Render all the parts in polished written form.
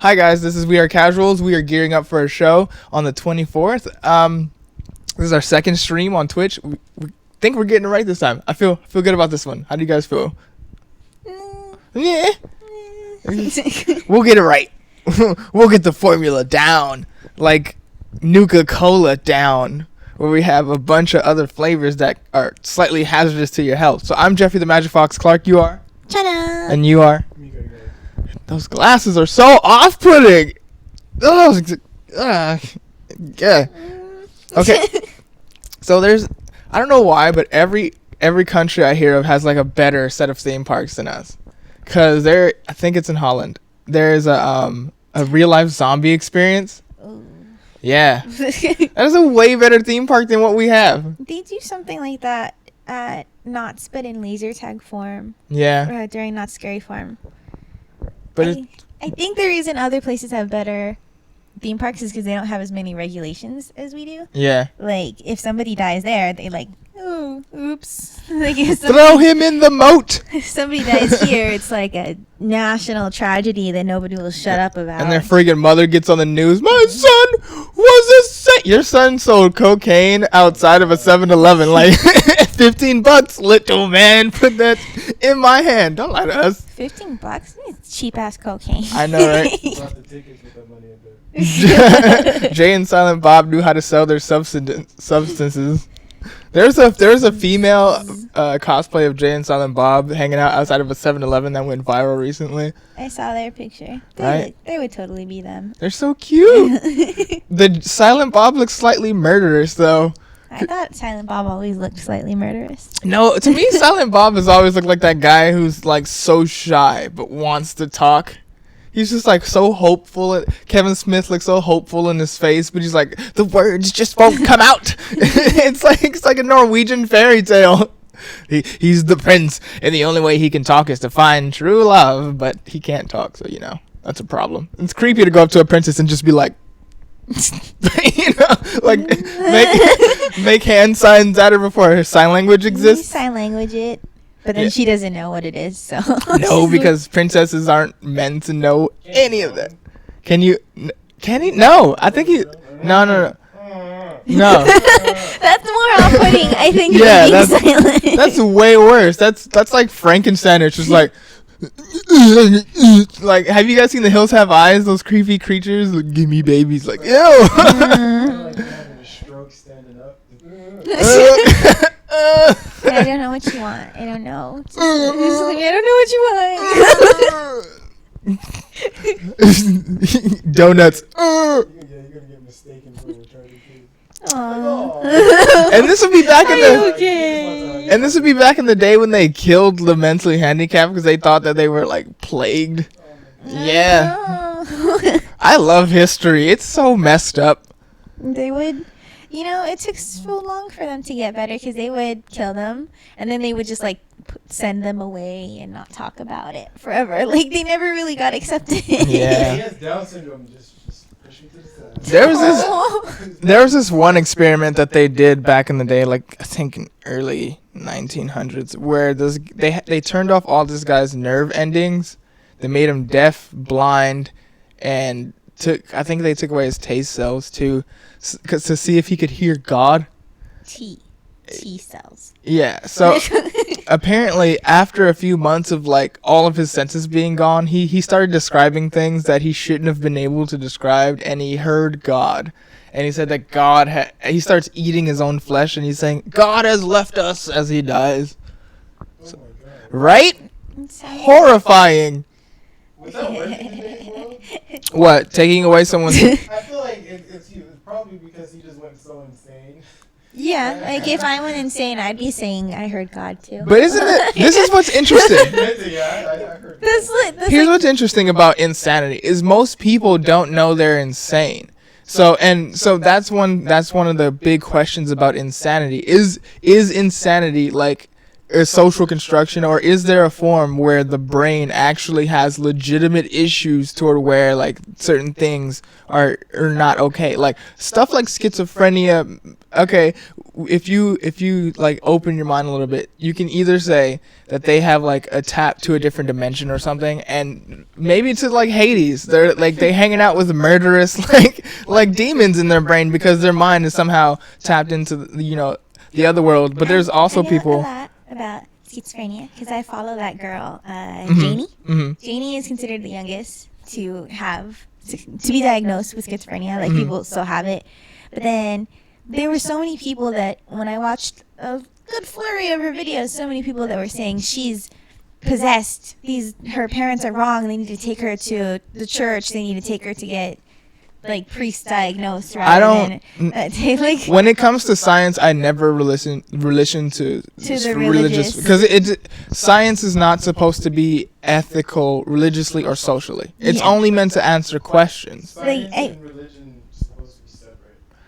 Hi guys, this is We Are Casuals. We are gearing up for a show on the 24th. This is our second stream on Twitch. We think we're getting it right this time. I feel good about this one. How do you guys feel? Yeah. We'll get it right. We'll get the formula down, like Nuka-Cola down, where we have a bunch of other flavors that are slightly hazardous to your health. So I'm Jeffrey the Magic Fox Clark. You are? Ta-da! And you are? Those glasses are so off-putting. Yeah. Okay. So I don't know why, but every country I hear of has like a better set of theme parks than us. Cause I think it's in Holland. There's a real life zombie experience. Ooh. Yeah. That is a way better theme park than what we have. They do something like that at Knott's, but in laser tag form. Yeah. During Knott's Scary Farm. But I think the reason other places have better theme parks is because they don't have as many regulations as we do. Yeah. Like, if somebody dies there, they like, oh, oops. Like, throw him in the moat. If somebody dies here, it's like a national tragedy that nobody will shut up about. And their freaking mother gets on the news. My son was a saint. Your son sold cocaine outside of a 7-Eleven. Like, $15, little man. Put that in my hand. Don't lie to us. $15? It's cheap ass cocaine. I know, right? Jay and Silent Bob knew how to sell their substances. There's a female cosplay of Jay and Silent Bob hanging out outside of a 7-Eleven that went viral recently. I saw their picture. Right? They would totally be them. They're so cute. The Silent Bob looks slightly murderous, though. I thought Silent Bob always looked slightly murderous. No, to me, Silent Bob has always looked like that guy who's like so shy but wants to talk. He's just like so hopeful. Kevin Smith looks so hopeful in his face, but he's like, the words just won't come out. It's like a Norwegian fairy tale. He's the prince, and the only way he can talk is to find true love, but he can't talk, so that's a problem. It's creepy to go up to a princess and just be like, like make hand signs at her before her sign language exists. Sign language it. But then she doesn't know what it is, so. No, because princesses aren't meant to know any of that. Can he? No, I think he. No. No. That's more off-putting, I think. Yeah, that's way worse. That's like Frankenstein. It's just like have you guys seen The Hills Have Eyes? Those creepy creatures. Like, give me babies. Like, ew. Like having a stroke standing up. I don't know what you want. I don't know. I don't know what you want. Donuts. You're gonna get mistaken for a Charlie King. And this would be back in the. Okay? And this would be back in the day when they killed the mentally handicapped because they thought that they were like plagued. Yeah. I love history. It's so messed up. They would. It took so long for them to get better because they would kill them and then they would just like send them away and not talk about it forever. Like they never really got accepted. Yeah. He has Down syndrome. Just push him to the side. There was this one experiment that they did back in the day, like I think in early 1900s, where they turned off all this guy's nerve endings. They made him deaf, blind, and I think they took away his taste cells too, to see if he could hear God. T cells. Yeah. So apparently, after a few months of like all of his senses being gone, he started describing things that he shouldn't have been able to describe, and he heard God. And he said that God he starts eating his own flesh, and he's saying, "God has left us," as he dies. Oh my God. Right? Horrifying. Was that working in today's world? What? Taking away someone's... I feel like it's probably because he just went so insane. Yeah, like if I went insane, I'd be saying I heard God too. But isn't it... This is what's interesting. Yeah, I heard. Here's what's interesting about insanity is most people don't know they're insane. So that's one of the big questions about insanity. Is insanity like a social construction, or is there a form where the brain actually has legitimate issues toward where like certain things are not okay? Like stuff like schizophrenia. Okay, if you like open your mind a little bit, you can either say that they have like a tap to a different dimension or something, and maybe to like Hades, they're like they hanging out with murderous like demons in their brain because their mind is somehow tapped into the other world. But there's also I know people a lot about schizophrenia because I follow that girl, Mhm. Janie. Mhm. Janie is considered the youngest to be diagnosed with schizophrenia. Like, Mhm. people still have it, but then there were so many people that when I watched a good flurry of her videos, so many people that were saying she's possessed. Her parents are wrong. They need to take her to the church. They need to take her to get like priest diagnosed. Rather than like when it comes to science, I never relation to the religious. because science is not supposed to be ethical religiously or socially. It's Yeah. only meant to answer questions. Science Like, and religion are supposed to be separate.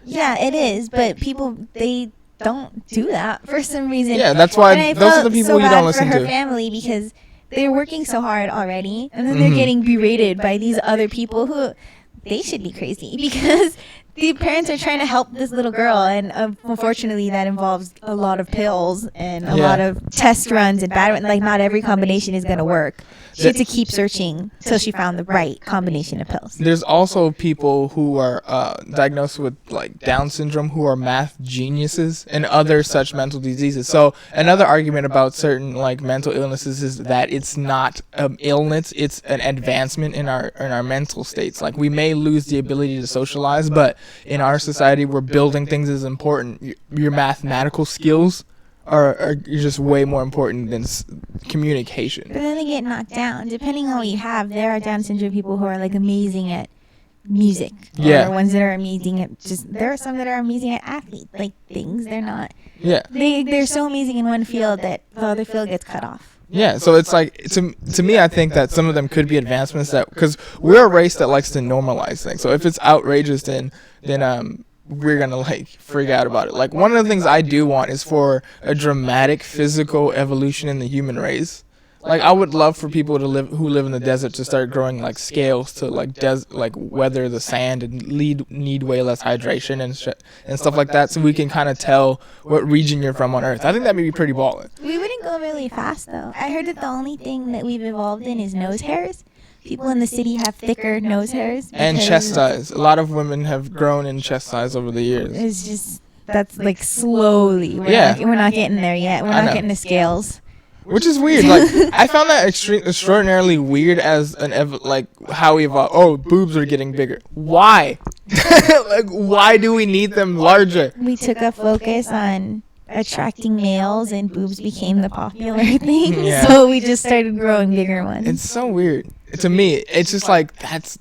yeah, it is, but people they don't do that for some reason. Yeah, that's And why I those are felt the people so you don't bad listen for her to. family because they're working so hard already, and then they're Mhm. getting berated by these other people who they should be crazy because the parents are trying to help this little girl, and unfortunately that involves a lot of pills and a Yeah. lot of test runs and bad. Like, not every combination is gonna work. She had to keep searching till she found the right combination of pills. There's also people who are diagnosed with like Down syndrome who are math geniuses and other such mental diseases. So another argument about certain like mental illnesses is that it's not illness; it's an advancement in our mental states. Like, we may lose the ability to socialize, but in our society, we're building things as important. Your mathematical skills are just way more important than communication. But then they get knocked down. Depending on what you have, there are Down syndrome people who are like amazing at music. Yeah. Or ones that are amazing at there are some that are amazing at athlete like things. They're not. Yeah. They're so amazing in one field that the other field gets cut off. Yeah, so it's like to me, I think that some of them could be advancements that because we're a race that likes to normalize things. So if it's outrageous, then we're gonna like freak out about it. Like, one of the things I do want is for a dramatic physical evolution in the human race. Like, I would love for people who live in the desert to start growing like scales to like weather the sand and need way less hydration and stuff like that, so we can kind of tell what region you're from on Earth. I think that would be pretty ballin'. We wouldn't go really fast though. I heard that the only thing that we've evolved in is nose hairs. People in the city have thicker nose hairs. And because chest size. A lot of women have grown in chest size over the years. It's just that's like slowly. We're not getting there yet. We're I not know. getting to scales. Which is weird. Like, I found that extraordinarily weird as like how we evolved. Oh, boobs are getting bigger. Why? Like, why do we need them larger? We took a focus on attracting males, and boobs became the popular thing. Yeah. So we just started growing bigger ones. It's so weird. To me, it's just like that's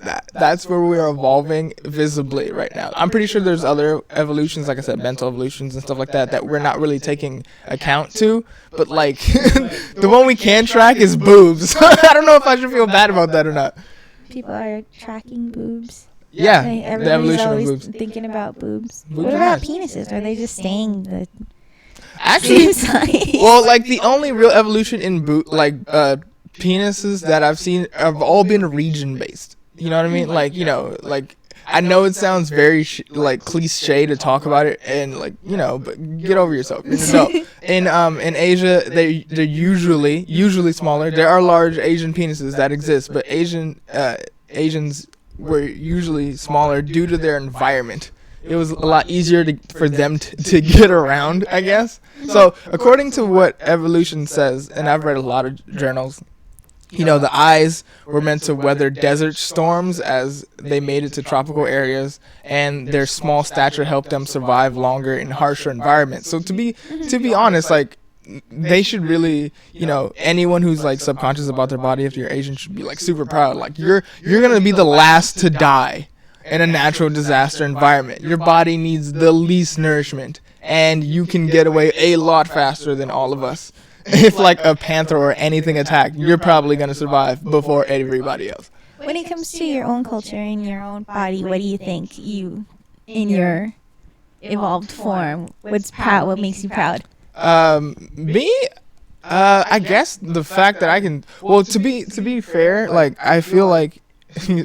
where we are evolving visibly right now. I'm pretty sure there's other evolutions, like I said, mental evolutions and stuff like that we're not really taking account to. But like the one we can track is boobs. I don't know if I should feel bad about that or not. People are tracking boobs. Yeah, Like, the everybody's evolution of always boobs. thinking about boobs. Boobs What are about nice. penises? Are they just staying the Actually, same size? well, like the only real evolution in penises that I've seen have all been region based. You know what I mean? Like, like I know it sounds very like cliche to talk about it, and like, but get over yourself. So in Asia, they're usually smaller. There are large Asian penises that exist, but Asians were usually smaller due to their environment. It was a lot easier for them to get around, I guess. So according to what evolution says, and I've read a lot of journals, the eyes were meant to weather desert storms as they made it to tropical areas, and their small stature helped them survive longer in harsher environments. So to be honest, like, they should really, anyone who's like subconscious about their body, if you're Asian, should be like super proud. Like, you're gonna be the last to die in a natural disaster environment. Your body needs the least nourishment, and you can get away a lot faster than all of us. If like a panther or anything attacked, you're probably gonna survive before everybody else. When it comes to your own culture and your own body, what do you think in your evolved form? What makes you proud? Me, I guess the fact that I can. Well, to be fair, like, I feel like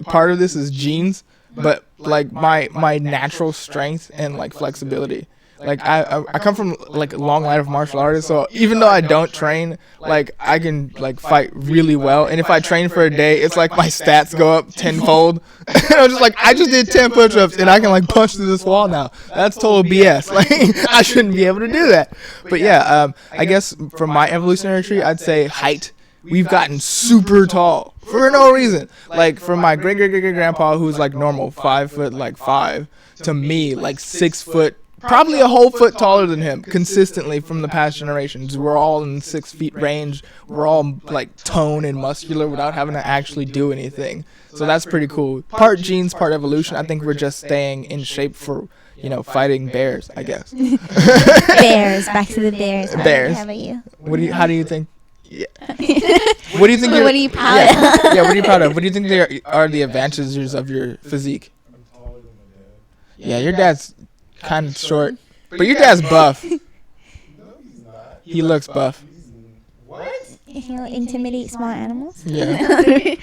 part of this is genes, but like my natural strength and like flexibility. Like I come from like a long line of martial artists, so even though I don't train, like I can like fight really well. And if I train for a day, it's like my stats go up tenfold. I'm just like, I just did 10 push-ups and I can like punch through this wall now. That's total BS. Like I shouldn't be able to do that. But yeah, I guess from my evolutionary tree, I'd say height. We've gotten super tall for no reason. Like from my great grandpa, who's like normal 5'5", to me like 6 foot. Probably a whole foot taller than him consistently from the past generations. We're all in 6 feet range. We're all like toned and muscular without having to actually do anything. So that's pretty cool. Part genes, part evolution. I think we're just staying in shape for, fighting bears, I guess. Bears. Back to the bears. Bears. How about you? How do you think? Yeah. What do you think? What are you proud of? Yeah, what are you proud of? What do you think are the advantages of your physique? I'm taller than my dad. Yeah, your dad's kind of short, but your dad's buff. No, he's not. He looks buff. What? He'll intimidate small animals. Yeah.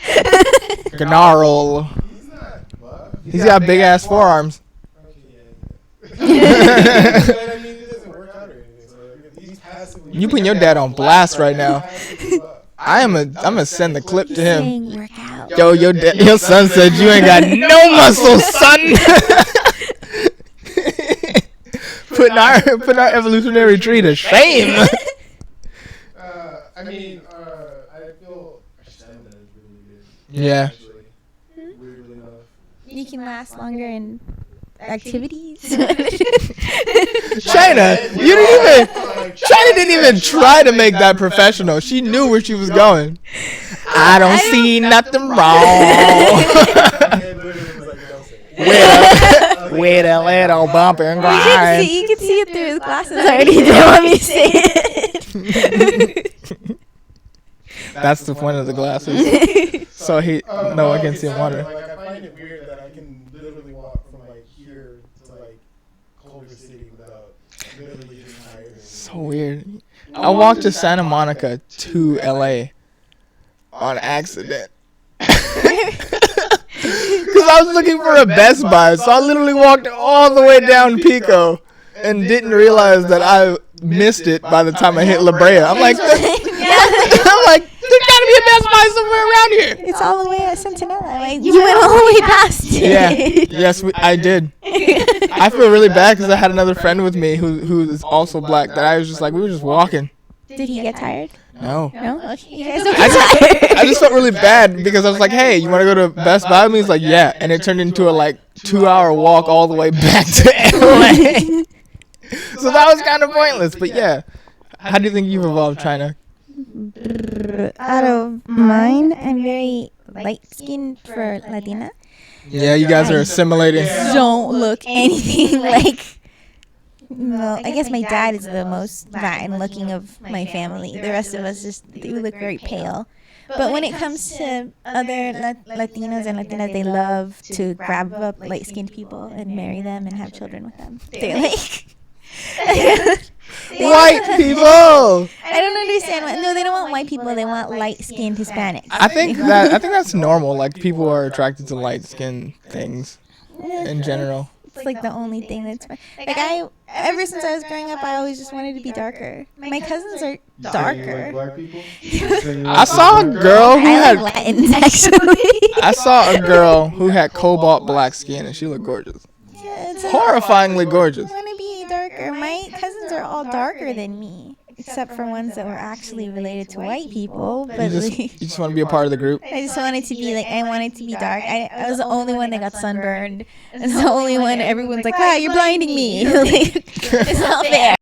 Gnarl. He's not buff. He's got big ass forearms. Okay, yeah. But I mean, it doesn't work out or anything. So he's passively. You putting your dad on blast right now. Passively buff. I'm gonna send the clip to him. Saying work out. Yo, your son said you ain't got no muscles, son. putting our evolutionary tree to shame. I mean, I feel our stamina is really good. Yeah. Actually, weirdly enough. You can last longer in activities. China, China didn't even try to make that professional. She knew where she was going. I don't see nothing wrong. With a little bump and grind. You can see it through his glasses already. They want me to say it. That's the point of the glasses. So no one can see him wonder. Like, I find it weird that I can literally walk from like here to like Culver City without literally getting tired. So weird. I walked to Santa Monica to LA on accident. Because I was looking for a Best Buy, so I literally walked all the way down Pico and didn't realize that I missed it by the time I hit La Brea. I'm like, there's gotta be a Best Buy somewhere around here. It's all the way at Centinela. Like, you went all the way past it. Yeah, yes, I did. I feel really bad because I had another friend with me who is also black that I was just like, we were just walking. Did he get tired? No. No? Okay. You guys don't get tired. I just felt really bad because I was like, hey, you want to go to Best Buy with me? He's like, yeah. And it turned into a like 2-hour walk all the way back to LA. So that was kind of pointless. But yeah, how do you think you've evolved, China? Out of mine, I'm very light-skinned for Latina. Yeah, you guys are assimilating. Don't look anything like... Well, I guess my dad is the most Latin looking of my family. The rest of us we look very pale. But when it comes to other Latinos and Latinas, they love to grab up light-skinned people and marry them and have children with them. They're like... White people! I don't understand. No, they don't want white people. They want light-skinned Hispanics. I think that's normal. Like, people are attracted to light-skinned things in general. It's like the only thing that's fun. Like ever since I was growing up, I always just wanted to be darker. My cousins are darker. Black people? I saw a girl who I had like Latins, actually. I saw a girl who had cobalt black skin and she looked gorgeous. Yeah, it's Horrifyingly gorgeous. I want to be darker. My cousins are all darker than me, except for ones that were actually related to white people. But You just want to be a part of the group. I just wanted to be I wanted to be dark. I was the only one that got sunburned. I was the only one. Everyone's like, wow, you're blinding me. Like, it's not fair.